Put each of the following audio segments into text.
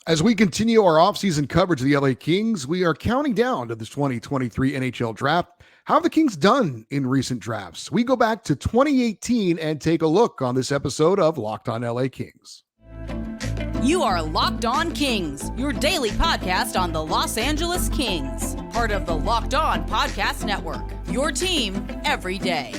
As we continue our offseason coverage of the LA Kings, we are counting down to the 2023 NHL Draft. How have the Kings done in recent drafts? We go back to 2018 and take a look on this episode of Locked On LA Kings. You are Locked On Kings, your daily podcast on the Los Angeles Kings, part of the Locked On Podcast Network, your team every day.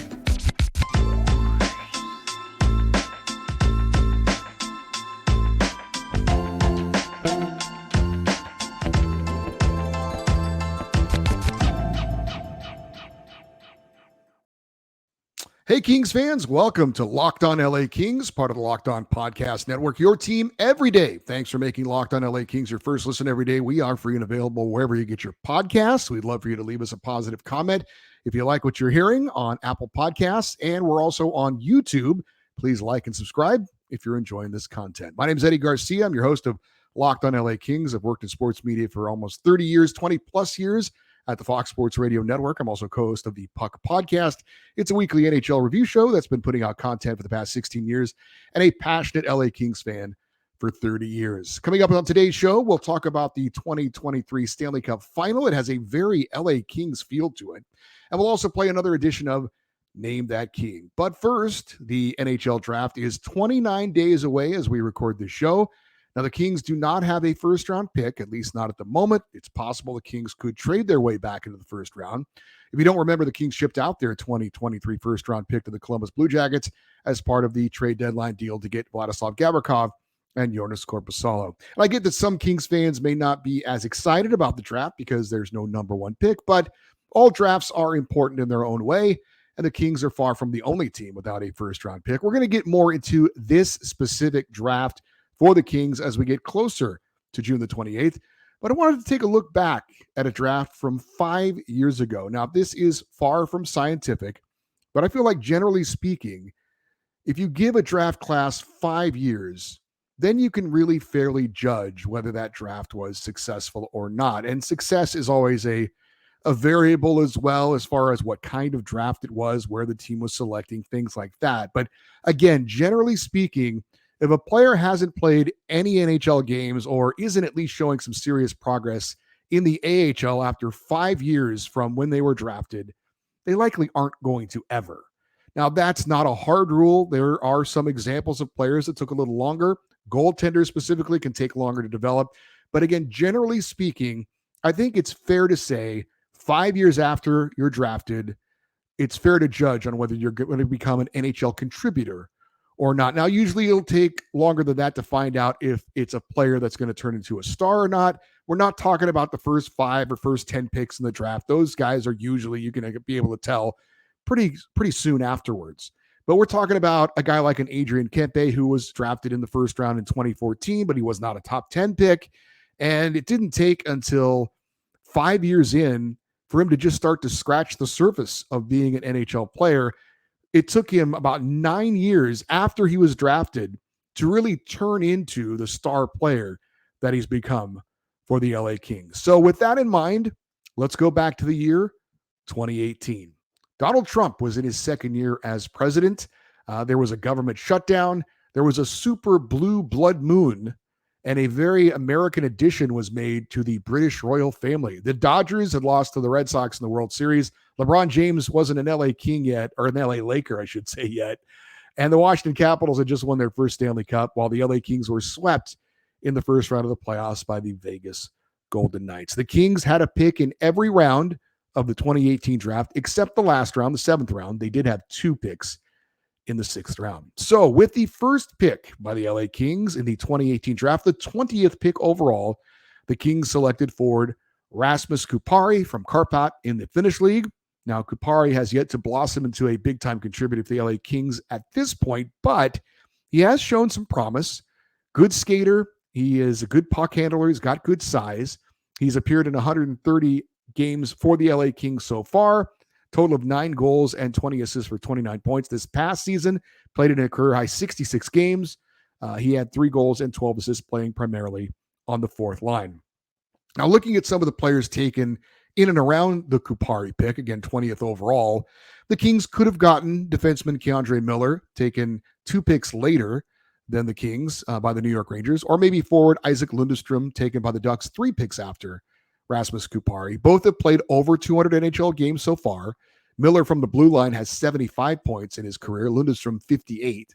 Hey, Kings fans, welcome to Locked On LA Kings, part of the Locked On Podcast Network, your team every day. Thanks for making Locked On LA Kings your first listen every day. We are free and available wherever you get your podcasts. We'd love for you to leave us a positive comment if you like what you're hearing on Apple Podcasts, and we're also on YouTube. Please like and subscribe if you're enjoying this content. My name is Eddie Garcia. I'm your host of Locked On LA Kings. I've worked in sports media for almost 30 years, 20 plus years at the Fox Sports Radio Network. I'm also co-host of the Puck Podcast. It's a weekly NHL review show that's been putting out content for the past 16 years and a passionate LA Kings fan for 30 years. Coming up on today's show, we'll talk about the 2023 Stanley Cup Final. It has a very LA Kings feel to it. And we'll also play another edition of Name That King. But first, the NHL Draft is 29 days away as we record this show. Now, the Kings do not have a first-round pick, at least not at the moment. It's possible the Kings could trade their way back into the first round. If you don't remember, the Kings shipped out their 2023 first-round pick to the Columbus Blue Jackets as part of the trade deadline deal to get Vladislav Gavrikov and Jonas Korpisalo. And I get that some Kings fans may not be as excited about the draft because there's no number one pick, but all drafts are important in their own way, and the Kings are far from the only team without a first-round pick. We're going to get more into this specific draft for the Kings as we get closer to June the 28th. But I wanted to take a look back at a draft from 5 years ago. Now, this is far from scientific, but I feel like generally speaking, if you give a draft class 5 years, then you can really fairly judge whether that draft was successful or not. And success is always a variable as well, as far as what kind of draft it was, where the team was selecting, things like that. But again, generally speaking, if a player hasn't played any NHL games or isn't at least showing some serious progress in the AHL after 5 years from when they were drafted, they likely aren't going to ever. Now, that's not a hard rule. There are some examples of players that took a little longer. Goaltenders specifically can take longer to develop. But again, generally speaking, I think it's fair to say 5 years after you're drafted, it's fair to judge on whether you're going to become an NHL contributor or not. Now, usually it'll take longer than that to find out if it's a player that's going to turn into a star or not. We're not talking about the first 5 or first 10 picks in the draft. Those guys are usually, you're going to be able to tell pretty soon afterwards. But we're talking about a guy like an Adrian Kempe, who was drafted in the first round in 2014, but he was not a top 10 pick. And it didn't take until 5 years in for him to just start to scratch the surface of being an NHL player. It took him about 9 years after he was drafted to really turn into the star player that he's become for the LA Kings. So with that in mind, let's go back to the year 2018. Donald Trump was in his second year as president. There was a government shutdown. There was a super blue blood moon, and a very American addition was made to the British royal family. The Dodgers had lost to the Red Sox in the World Series. LeBron James wasn't an LA King yet, or an LA Laker, I should say, yet. And the Washington Capitals had just won their first Stanley Cup, while the LA Kings were swept in the first round of the playoffs by the Vegas Golden Knights. The Kings had a pick in every round of the 2018 draft, except the last round, the 7th round. They did have 2 picks in the 6th round. So with the first pick by the LA Kings in the 2018 draft, the 20th pick overall, the Kings selected forward Rasmus Kupari from Karpat in the Finnish League. Now, Kupari has yet to blossom into a big-time contributor to the LA Kings at this point, but he has shown some promise. Good skater. He is a good puck handler. He's got good size. He's appeared in 130 games for the LA Kings so far. Total of 9 goals and 20 assists for 29 points. This past season, played in a career-high 66 games. He had 3 goals and 12 assists, playing primarily on the 4th line. Now, looking at some of the players taken in and around the Kupari pick, again, 20th overall, the Kings could have gotten defenseman Keandre Miller, taken 2 picks later. than the Kings by the New York Rangers, or maybe forward Isaac Lundestrom taken by the Ducks 3 picks after Rasmus Kupari. Both have played over 200 NHL games so far. Miller from the blue line has 75 points in his career, Lundestrom 58.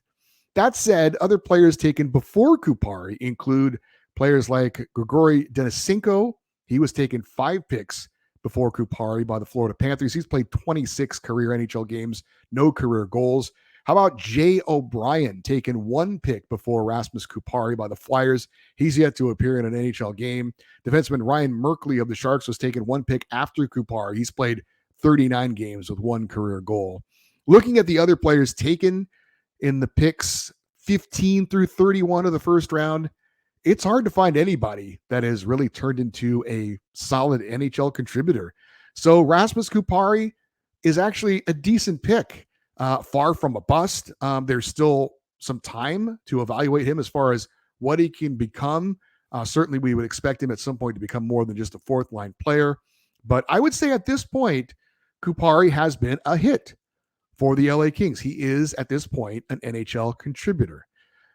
That said, other players taken before Kupari include players like Grigory Denisenko. He was taken 5 picks before Kupari by the Florida Panthers. He's played 26 career NHL games, no career goals. How about Jay O'Brien, taken 1 pick before Rasmus Kupari by the Flyers? He's yet to appear in an NHL game. Defenseman Ryan Merkley of the Sharks was taken 1 pick after Kupari. He's played 39 games with 1 career goal. Looking at the other players taken in the picks 15 through 31 of the first round, it's hard to find anybody that has really turned into a solid NHL contributor. So Rasmus Kupari is actually a decent pick, far from a bust. There's still some time to evaluate him as far as what he can become. Certainly we would expect him at some point to become more than just a fourth line player. But I would say at this point, Kupari has been a hit for the LA Kings. He is at this point an NHL contributor.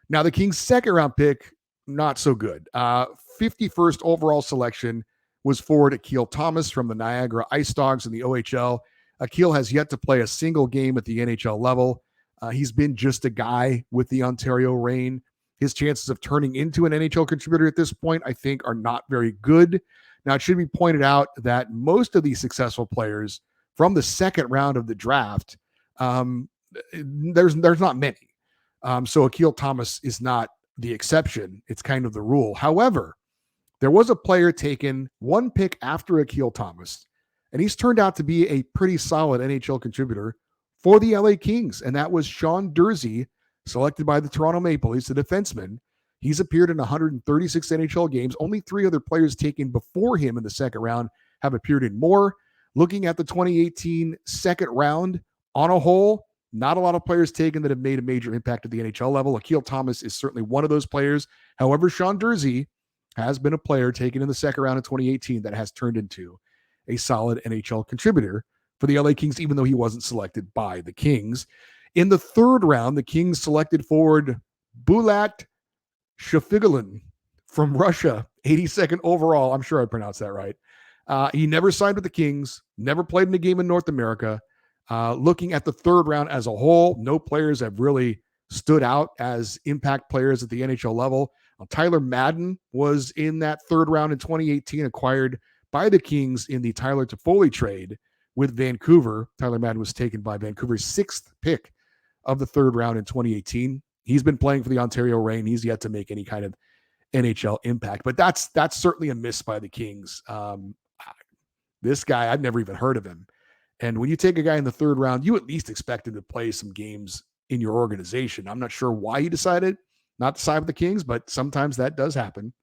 Now the Kings' second round pick, not so good. 51st overall selection was forward Akil Thomas from the Niagara Ice Dogs in the OHL. Akil has yet to play a single game at the NHL level. He's been just a guy with the Ontario Reign. His chances of turning into an NHL contributor at this point, I think, are not very good. Now, it should be pointed out that most of these successful players from the second round of the draft, there's not many. So Akil Thomas is not the exception. It's kind of the rule. However, there was a player taken 1 pick after Akil Thomas, and he's turned out to be a pretty solid NHL contributor for the LA Kings, and that was Sean Durzi, selected by the Toronto Maple Leafs, the defenseman. He's appeared in 136 NHL games. Only 3 other players taken before him in the second round have appeared in more. Looking at the 2018 second round on a whole, not a lot of players taken that have made a major impact at the NHL level. Akil Thomas is certainly one of those players. However, Sean Durzi has been a player taken in the second round of 2018 that has turned into a solid NHL contributor for the LA Kings, even though he wasn't selected by the Kings. In the third round, the Kings selected forward Bulat Shafigulin from Russia, 82nd overall. I'm sure I pronounced that right. He never signed with the Kings, never played in a game in North America. Looking at the third round as a whole, no players have really stood out as impact players at the NHL level. Tyler Madden was in that third round in 2018, acquired by the Kings in the Tyler Toffoli trade with Vancouver. Tyler Madden was taken by Vancouver's 6th pick of the third round in 2018. He's been playing for the Ontario Reign. He's yet to make any kind of NHL impact, but that's certainly a miss by the Kings. This guy, I've never even heard of him. And when you take a guy in the third round, you at least expect him to play some games in your organization. I'm not sure why he decided not to side with the Kings, but sometimes that does happen.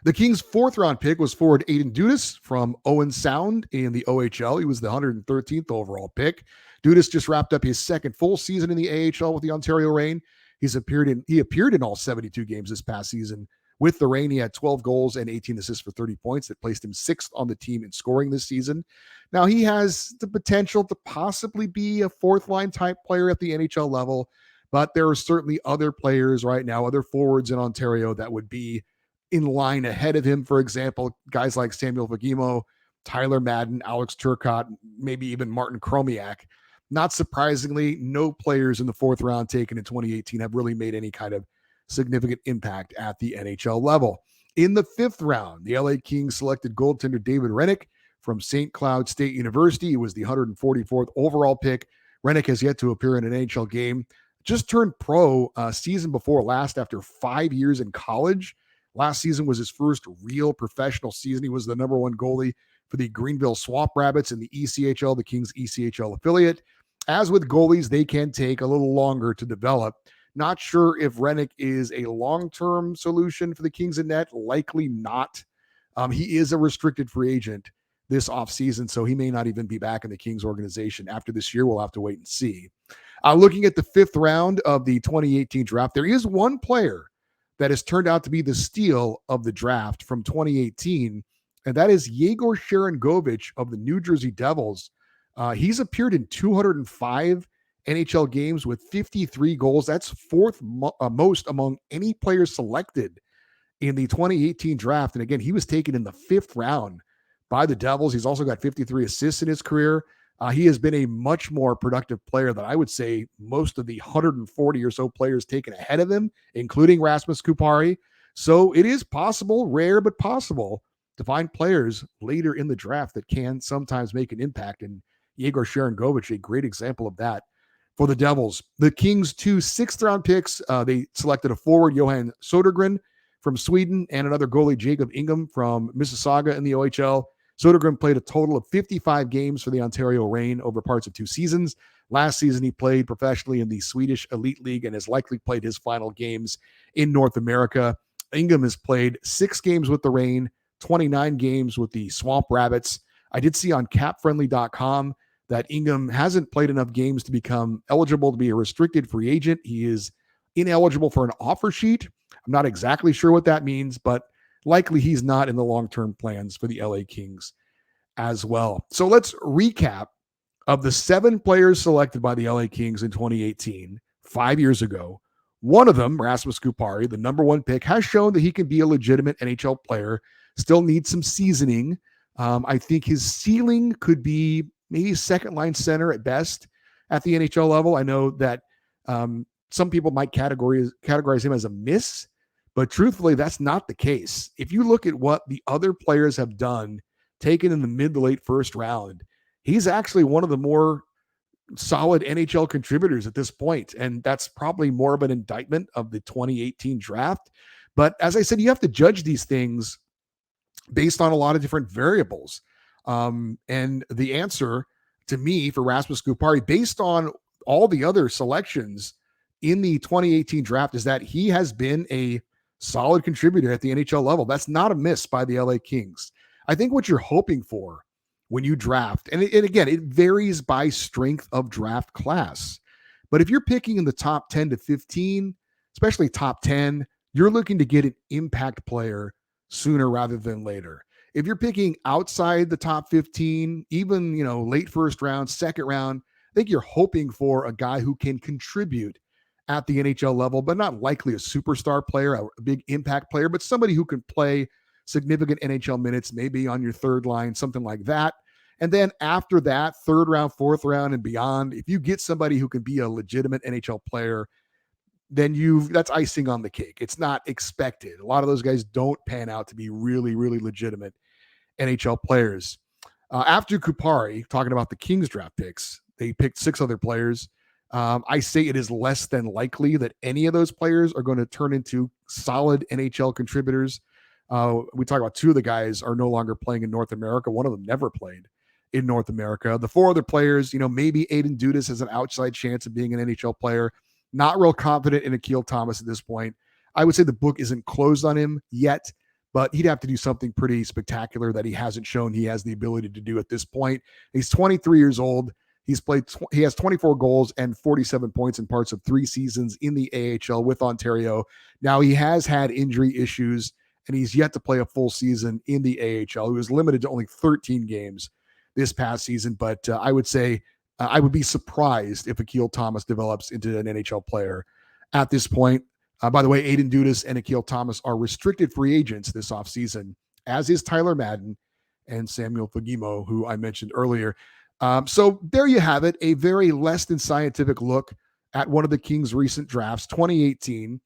The Kings' fourth round pick was forward Aiden Dudas from Owen Sound in the OHL. He was the 113th overall pick. Dudas just wrapped up his second full season in the AHL with the Ontario Reign. He appeared in all 72 games this past season. With the Reign, he had 12 goals and 18 assists for 30 points. That placed him 6th on the team in scoring this season. Now, he has the potential to possibly be a fourth-line type player at the NHL level, but there are certainly other players right now, other forwards in Ontario that would be in line ahead of him. For example, guys like Samuel Vagimo, Tyler Madden, Alex Turcotte, maybe even Martin Chromiak. Not surprisingly, no players in the fourth round taken in 2018 have really made any kind of significant impact at the NHL level. In the fifth round, the LA Kings selected goaltender David Rennick from St. Cloud State University. He was the 144th overall pick. Rennick has yet to appear in an NHL game. Just turned pro season before last after 5 years in college. Last season was his first real professional season. He was the number 1 goalie for the Greenville Swamp Rabbits in the ECHL, the Kings ECHL affiliate. As with goalies, they can take a little longer to develop. Not sure if Rennick is a long-term solution for the Kings in net. Likely not. He is a restricted free agent this offseason, so he may not even be back in the Kings organization after this year. We'll have to wait and see. Looking at the fifth round of the 2018 draft, there is one player that has turned out to be the steal of the draft from 2018, and that is Yegor Sharangovich of the New Jersey Devils. He's appeared in 205 NHL games with 53 goals. That's fourth most among any player selected in the 2018 draft. And again, he was taken in the 5th round by the Devils. He's also got 53 assists in his career. He has been a much more productive player than I would say most of the 140 or so players taken ahead of him, including Rasmus Kupari. So it is possible, rare but possible, to find players later in the draft that can sometimes make an impact. And Yegor Sharangovich, a great example of that for the Devils. The Kings' 2 6th-round picks, they selected a forward, Johan Sodergren from Sweden, and another goalie, Jacob Ingham from Mississauga in the OHL. Sodergren played a total of 55 games for the Ontario Reign over parts of 2 seasons. Last season, he played professionally in the Swedish Elite League and has likely played his final games in North America. Ingham has played 6 games with the Reign, 29 games with the Swamp Rabbits. I did see on capfriendly.com that Ingham hasn't played enough games to become eligible to be a restricted free agent. He is ineligible for an offer sheet. I'm not exactly sure what that means, but likely he's not in the long-term plans for the LA Kings as well. So let's recap of the 7 players selected by the LA Kings in 2018, 5 years ago. One of them, Rasmus Kupari, the number 1 pick, has shown that he can be a legitimate NHL player, still needs some seasoning. I think his ceiling could be maybe second-line center at best at the NHL level. I know that some people might categorize him as a miss, but truthfully, that's not the case. If you look at what the other players have done, taken in the mid to late first round, he's actually one of the more solid NHL contributors at this point. And that's probably more of an indictment of the 2018 draft. But as I said, you have to judge these things based on a lot of different variables. And the answer to me for Rasmus Kupari, based on all the other selections in the 2018 draft, is that he has been a solid contributor at the NHL level. That's not a miss by the LA Kings. I think what you're hoping for when you draft, and again, it varies by strength of draft class, but if you're picking in the top 10 to 15, especially top 10, you're looking to get an impact player sooner rather than later. If you're picking outside the top 15, even, late first round, second round, I think you're hoping for a guy who can contribute at the NHL level, but not likely a superstar player, a big impact player, but somebody who can play significant NHL minutes, maybe on your third line, something like that. And then after that, third round, fourth round, and beyond, if you get somebody who can be a legitimate NHL player, then that's icing on the cake. It's not expected. A lot of those guys don't pan out to be really, really legitimate NHL players. After Kupari, talking about the Kings draft picks, they picked 6 other players. I say it is less than likely that any of those players are going to turn into solid NHL contributors. We talk about 2 of the guys are no longer playing in North America. One of them never played in North America. The 4 other players, maybe Aiden Dudas has an outside chance of being an NHL player. Not real confident in Akil Thomas at this point. I would say the book isn't closed on him yet, but he'd have to do something pretty spectacular that he hasn't shown he has the ability to do at this point. He's 23 years old. He has 24 goals and 47 points in parts of 3 seasons in the AHL with Ontario. Now, he has had injury issues, and he's yet to play a full season in the AHL. He was limited to only 13 games this past season, but I would say I would be surprised if Akil Thomas develops into an NHL player at this point. By the way, Aiden Dudas and Akil Thomas are restricted free agents this offseason, as is Tyler Madden and Samuel Fagimo, who I mentioned earlier. So there you have it, a very less than scientific look at one of the Kings' recent drafts, 2018.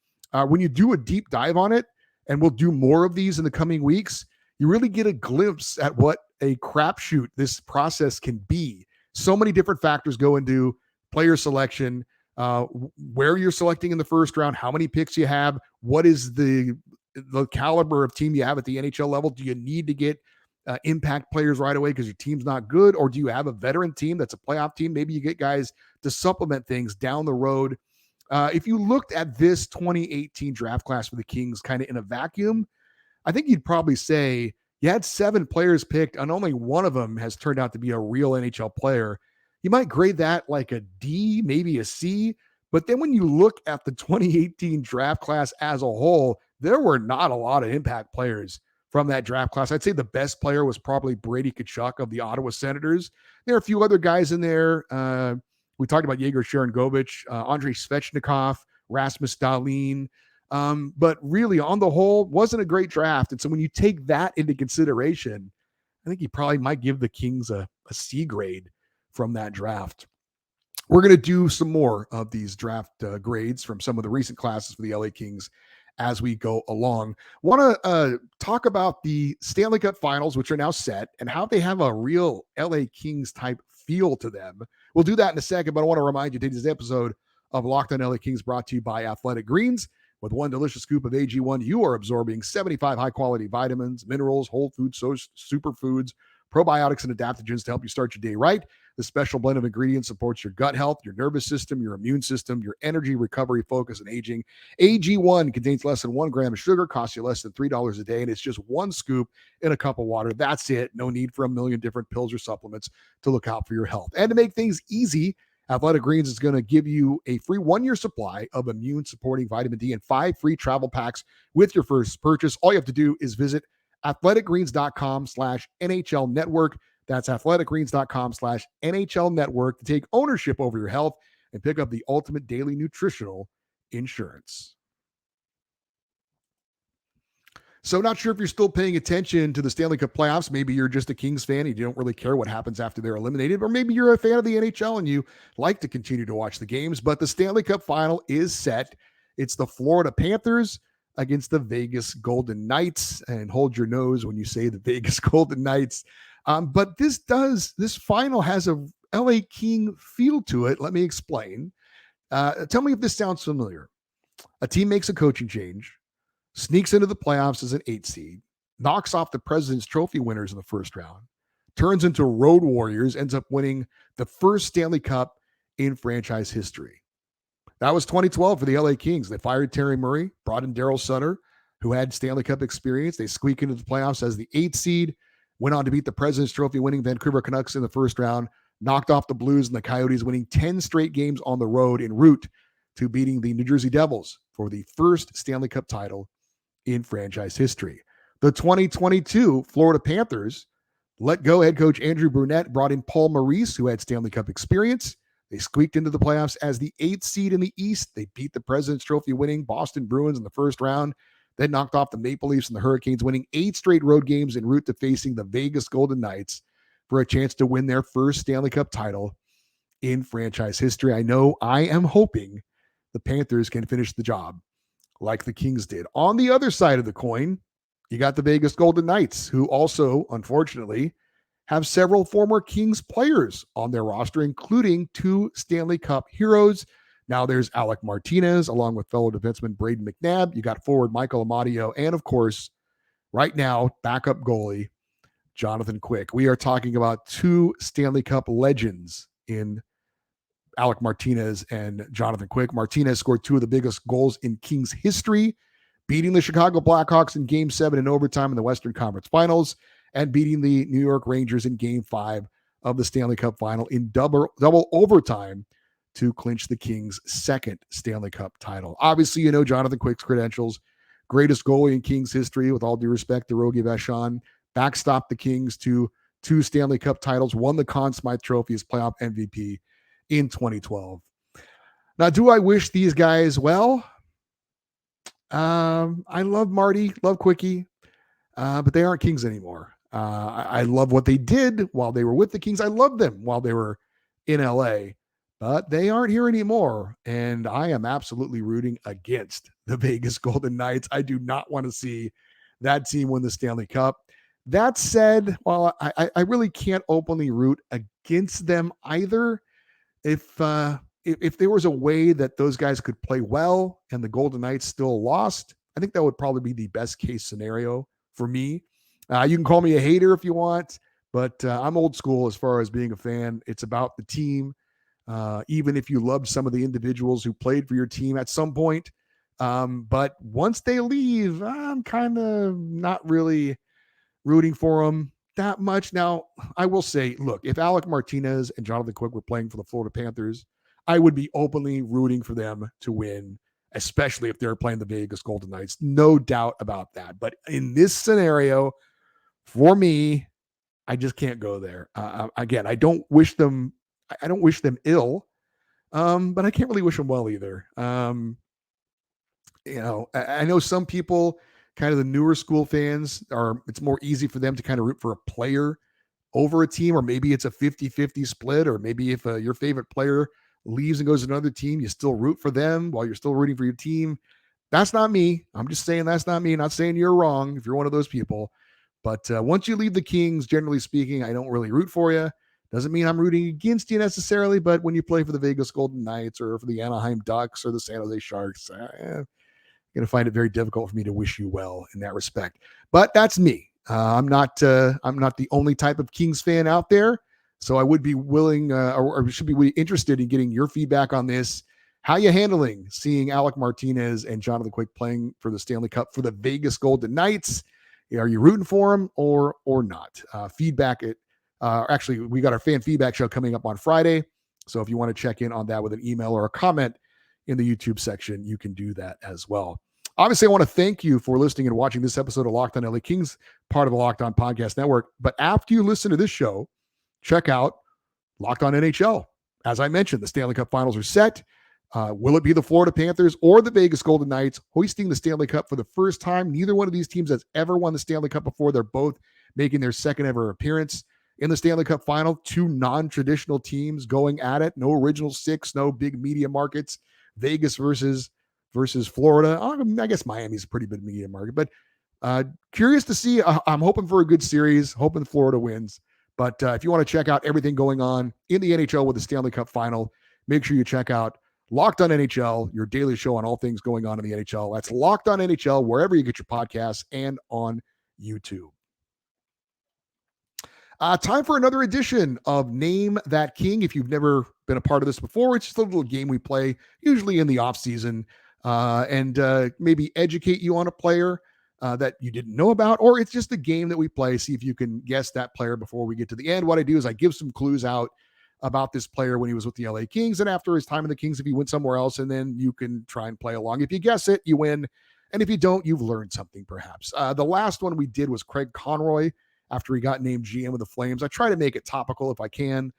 When you do a deep dive on it, and we'll do more of these in the coming weeks, you really get a glimpse at what a crapshoot this process can be. So many different factors go into player selection, where you're selecting in the first round, how many picks you have, what is the caliber of team you have at the NHL level. Do you need to get impact players right away because your team's not good? Or do you have a veteran team that's a playoff team? Maybe you get guys to supplement things down the road. If you looked at this 2018 draft class for the Kings kind of in a vacuum, I think you'd probably say you had 7 players picked and only one of them has turned out to be a real NHL player. You might grade that like a D, maybe a C. But then when you look at the 2018 draft class as a whole, there were not a lot of impact players from that draft class. I'd say the best player was probably Brady Tkachuk of the Ottawa Senators. There are a few other guys in there. We talked about Yegor Sharangovich, Andrei Svechnikov, Rasmus Dahlin. But really, on the whole, wasn't a great draft. And so when you take that into consideration, I think you probably might give the Kings a C grade from that draft. We're going to do some more of these draft grades from some of the recent classes for the LA Kings as we go along. Want to talk about the Stanley Cup Finals, which are now set, and how they have a real LA Kings type feel to them. We'll do that in a second, but I want to remind you today's episode of Locked on LA Kings brought to you by Athletic Greens. With one delicious scoop of AG1, you are absorbing 75 high-quality vitamins, minerals, whole food, superfoods, probiotics, and adaptogens to help you start your day right. This special blend of ingredients supports your gut health, your nervous system, your immune system, your energy, recovery, focus, and aging. AG1 contains less than 1 gram of sugar, costs you less than $3 a day, and it's just one scoop in a cup of water. That's it. No need for a million different pills or supplements to look out for your health. And to make things easy, Athletic Greens is going to give you a free 1-year supply of immune-supporting vitamin D and 5 free travel packs with your first purchase. All you have to do is visit athleticgreens.com/NHL network. That's athleticgreens.com/NHL network to take ownership over your health and pick up the ultimate daily nutritional insurance. So not sure if you're still paying attention to the Stanley Cup playoffs. Maybe you're just a Kings fan and you don't really care what happens after they're eliminated, or maybe you're a fan of the NHL and you like to continue to watch the games. But the Stanley Cup Final is set. It's the Florida Panthers against the Vegas Golden Knights. And hold your nose when you say the Vegas Golden Knights. But this final has a LA King feel to it. Let me explain. Tell me if this sounds familiar. A team makes a coaching change, sneaks into the playoffs as an 8 seed, knocks off the President's Trophy winners in the first round, turns into road warriors, ends up winning the first Stanley Cup in franchise history. That was 2012 for the LA Kings. They fired Terry Murray, brought in Daryl Sutter, who had Stanley Cup experience. They squeak into the playoffs as the 8 seed, went on to beat the President's Trophy winning Vancouver Canucks in the first round, knocked off the Blues and the Coyotes, winning 10 straight games on the road en route to beating the New Jersey Devils for the first Stanley Cup title in franchise history. The 2022 Florida Panthers let go head coach Andrew Brunette, brought in Paul Maurice, who had Stanley Cup experience. They squeaked into the playoffs as the 8th seed in the East. They beat the President's Trophy winning Boston Bruins in the first round, then knocked off the Maple Leafs and the Hurricanes, winning 8 straight road games en route to facing the Vegas Golden Knights for a chance to win their first Stanley Cup title in franchise history. I know I am hoping the Panthers can finish the job like the Kings did. On the other side of the coin, you got the Vegas Golden Knights, who also, unfortunately, have several former Kings players on their roster, including 2 Stanley Cup heroes. Now there's Alec Martinez, along with fellow defenseman Braden McNabb. You got forward Michael Amadio, and of course, right now, backup goalie Jonathan Quick. We are talking about 2 Stanley Cup legends in Alec Martinez and Jonathan Quick. Martinez scored 2 of the biggest goals in Kings history, beating the Chicago Blackhawks in Game 7 in overtime in the Western Conference Finals, and beating the New York Rangers in Game 5 of the Stanley Cup Final in double overtime to clinch the Kings' second Stanley Cup title. Obviously, you know Jonathan Quick's credentials. Greatest goalie in Kings history, with all due respect to Rogie Vachon. Backstopped the Kings to 2 Stanley Cup titles, won the Conn Smythe Trophy as playoff MVP in 2012. Now, do I wish these guys well? I love Marty, love Quickie, but they aren't Kings anymore. I love what they did while they were with the Kings. I love them while they were in LA, but they aren't here anymore. And I am absolutely rooting against the Vegas Golden Knights. I do not want to see that team win the Stanley Cup. That said, while I really can't openly root against them either, if there was a way that those guys could play well and the Golden Knights still lost, I think that would probably be the best case scenario for me. You can call me a hater if you want, but I'm old school as far as being a fan. It's about the team. Even if you loved some of the individuals who played for your team at some point. But once they leave, I'm kind of not really rooting for them that much. Now, I will say, look, if Alec Martinez and Jonathan Quick were playing for the Florida Panthers, I would be openly rooting for them to win, especially if they're playing the Vegas Golden Knights. No doubt about that. But in this scenario, for me, I just can't go there. Again, I don't wish them ill. But I can't really wish them well either. I know some people, kind of the newer school fans, it's more easy for them to kind of root for a player over a team, or maybe it's a 50-50 split, or maybe if your favorite player leaves and goes to another team, you still root for them while you're still rooting for your team. That's not me. I'm just saying that's not me. Not saying you're wrong if you're one of those people. But once you leave the Kings, generally speaking, I don't really root for you. Doesn't mean I'm rooting against you necessarily, but when you play for the Vegas Golden Knights or for the Anaheim Ducks or the San Jose Sharks, I'm going to find it very difficult for me to wish you well in that respect. But that's me. I'm not the only type of Kings fan out there. So I would be willing or should be really interested in getting your feedback on this. How you handling seeing Alec Martinez and Jonathan Quick playing for the Stanley Cup for the Vegas Golden Knights? Are you rooting for them or not? Feedback at actually, we got our fan feedback show coming up on Friday. So if you want to check in on that with an email or a comment in the YouTube section, you can do that as well. Obviously, I want to thank you for listening and watching this episode of Locked On LA Kings, part of the Locked On Podcast Network. But after you listen to this show, check out Locked On NHL. As I mentioned, the Stanley Cup Finals are set. Will it be the Florida Panthers or the Vegas Golden Knights hoisting the Stanley Cup for the first time? Neither one of these teams has ever won the Stanley Cup before. They're both making their second ever appearance in the Stanley Cup Final. Two non-traditional teams going at it. No original six, no big media markets. Vegas versus Florida. I guess Miami's a pretty big media market, but curious to see. I'm hoping for a good series, hoping Florida wins. But if you want to check out everything going on in the NHL with the Stanley Cup Final, make sure you check out Locked On NHL, your daily show on all things going on in the NHL. That's Locked On NHL, wherever you get your podcasts and on YouTube. Time for another edition of Name That King. If you've never been a part of this before, it's just a little game we play, usually in the off season, and maybe educate you on a player that you didn't know about, or it's just a game that we play, see if you can guess that player before we get to the end. What I do is I give some clues out about this player when he was with the LA Kings and after his time in the Kings, if he went somewhere else, and then you can try and play along. If you guess it, you win. And if you don't, you've learned something perhaps. The last one we did was Craig Conroy after he got named GM of the Flames. I try to make it topical if I can.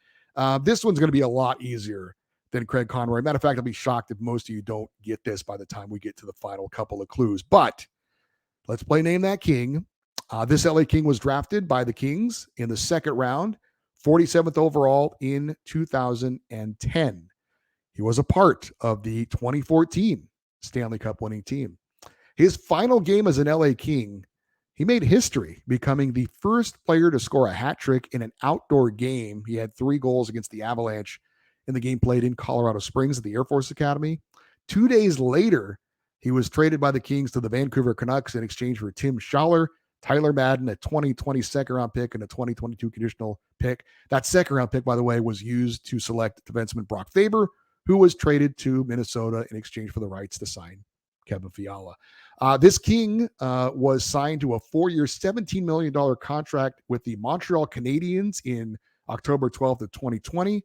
This one's going to be a lot easier than Craig Conroy. Matter of fact, I'll be shocked if most of you don't get this by the time we get to the final couple of clues. But let's play Name That King. This LA King was drafted by the Kings in the second round, 47th overall in 2010. He was a part of the 2014 Stanley Cup winning team. His final game as an LA King, he made history, becoming the first player to score a hat trick in an outdoor game. He had 3 goals against the Avalanche in the game played in Colorado Springs at the Air Force Academy. 2 days later, he was traded by the Kings to the Vancouver Canucks in exchange for Tim Schaller, Tyler Madden, a 2020 second-round pick, and a 2022 conditional pick. That second-round pick, by the way, was used to select defenseman Brock Faber, who was traded to Minnesota in exchange for the rights to sign Kevin Fiala. This King was signed to a 4-year, $17 million contract with the Montreal Canadiens in October 12th of 2020.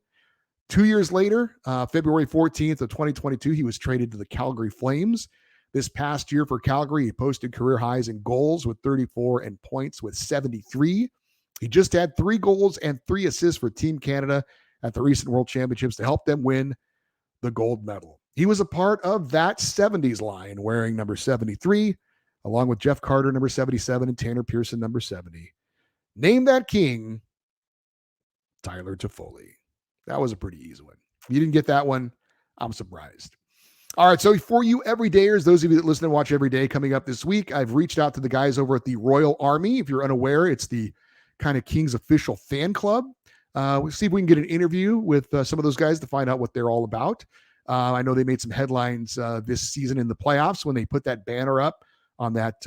2 years later, February 14th of 2022, he was traded to the Calgary Flames. This past year for Calgary, he posted career highs in goals with 34 and points with 73. He just had 3 goals and 3 assists for Team Canada at the recent World Championships to help them win the gold medal. He was a part of that 70s line wearing number 73, along with Jeff Carter, number 77, and Tanner Pearson, number 70. Name That King, Tyler Toffoli. That was a pretty easy one. If you didn't get that one, I'm surprised. All right, so for you everydayers, those of you that listen and watch every day, coming up this week, I've reached out to the guys over at the Royal Army. If you're unaware, it's the kind of Kings official fan club. We'll see if we can get an interview with some of those guys to find out what they're all about. I know they made some headlines this season in the playoffs when they put that banner up on that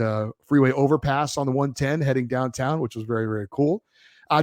freeway overpass on the 110 heading downtown, which was very, very cool.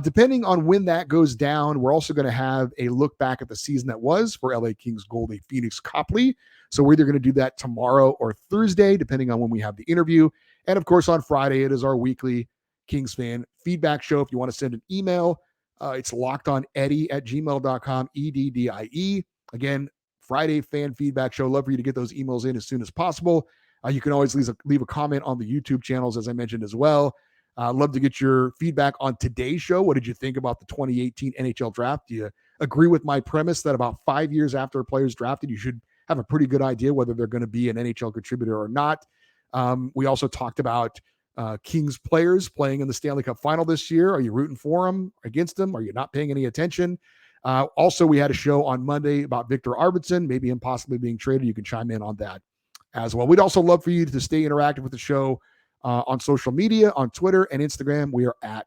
Depending on when that goes down, we're also going to have a look back at the season that was for LA Kings goalie Phoenix Copley. So we're either going to do that tomorrow or Thursday, depending on when we have the interview. And of course, on Friday, it is our weekly Kings fan feedback show. If you want to send an email, it's lockedoneddie@gmail.com, EDDIE. Again, Friday fan feedback show. Love for you to get those emails in as soon as possible. You can always leave a comment on the YouTube channels, as I mentioned as well. Love to get your feedback on today's show. What did you think about the 2018 NHL Draft? Do you agree with my premise that about 5 years after a player is drafted, you should have a pretty good idea whether they're going to be an NHL contributor or not. We also talked about Kings players playing in the Stanley Cup Final this year. Are you rooting for them, against them? Are you not paying any attention? Also, we had a show on Monday about Victor Arvidsson, maybe him possibly being traded. You can chime in on that as well. We'd also love for you to stay interactive with the show on social media, on Twitter and Instagram. We are at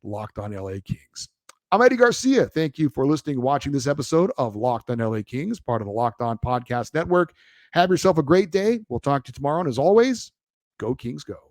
Locked on LA Kings. I'm Eddie Garcia. Thank you for listening and watching this episode of Locked on LA Kings, part of the Locked On Podcast Network. Have yourself a great day. We'll talk to you tomorrow. And as always, go Kings, go.